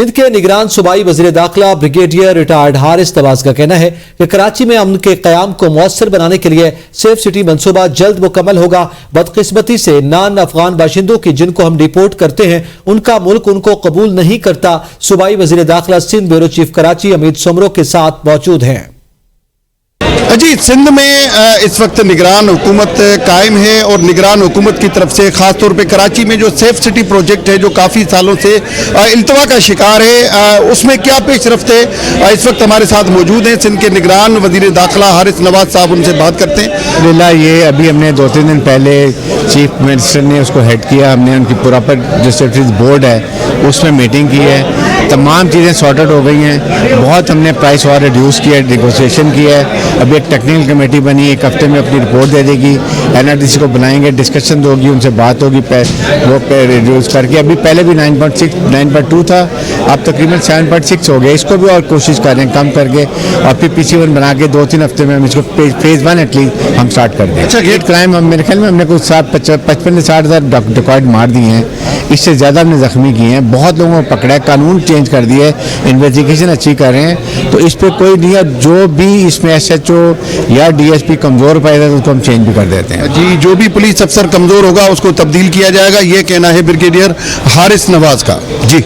سندھ کے نگران صوبائی وزیر داخلہ بریگیڈیئر ریٹائرڈ حارث نواز کا کہنا ہے کہ کراچی میں امن کے قیام کو مؤثر بنانے کے لیے سیف سٹی منصوبہ جلد مکمل ہوگا۔ بدقسمتی سے نان افغان باشندوں کی جن کو ہم ڈیپورٹ کرتے ہیں ان کا ملک ان کو قبول نہیں کرتا۔ صوبائی وزیر داخلہ سندھ بیورو چیف کراچی امید سمرو کے ساتھ موجود ہیں۔ جی، سندھ میں اس وقت نگران حکومت قائم ہے اور نگران حکومت کی طرف سے خاص طور پہ کراچی میں جو سیف سٹی پروجیکٹ ہے جو کافی سالوں سے التوا کا شکار ہے، اس میں کیا پیش رفت ہے، اس وقت ہمارے ساتھ موجود ہیں سندھ کے نگران وزیر داخلہ حارث نواز صاحب، ان سے بات کرتے ہیں۔ الحمدللہ یہ ابھی ہم نے 2-3 دن پہلے چیف منسٹر نے اس کو ہیڈ کیا، ہم نے ان کی پراپر جو سیفٹیز بورڈ ہے اس میں میٹنگ کی ہے، تمام چیزیں سارٹڈ ہو گئی ہیں، بہت ہم نے پرائس اور ریڈیوس کیا ہے، نیگوسیشن کی ہے، ابھی ایک ٹیکنیکل کمیٹی بنی، ایک ہفتے میں اپنی رپورٹ دے دے گی، NRDC کو بنائیں گے، ڈسکشن ہوگی، ان سے بات ہوگی، وہ پہ ریڈیوس کر کے ابھی پہلے بھی 9.6 9.2 تھا، اب تقریباً 7.6 ہو گیا، اس کو بھی اور کوشش کر رہے ہیں کم کر کے، اور پھر PC1 بنا کے 2-3 ہفتے میں ہم اس کو فیز 1 ایٹ لیسٹ ہم سٹارٹ کر دیں۔ اچھا، گیٹ کرائم میرے خیال میں ہم نے کوئی 55 سے 60 ہزار ڈکوائٹ مار دیے ہیں، اس سے زیادہ ہم نے زخمی کیے ہیں، بہت لوگوں کو پکڑا ہے، قانون چینج کر دیے، انویسٹیگیشن اچھی کر رہے ہیں، تو اس پہ کوئی نہیں ہے، جو بھی اس میں SHO یا DSP کمزور پائے گا تو اس کو ہم چینج بھی کر دیتے ہیں۔ جی، جو بھی پولیس افسر کمزور ہوگا اس کو تبدیل کیا جائے گا، یہ کہنا ہے بریگیڈیئر حارث نواز کا۔ جی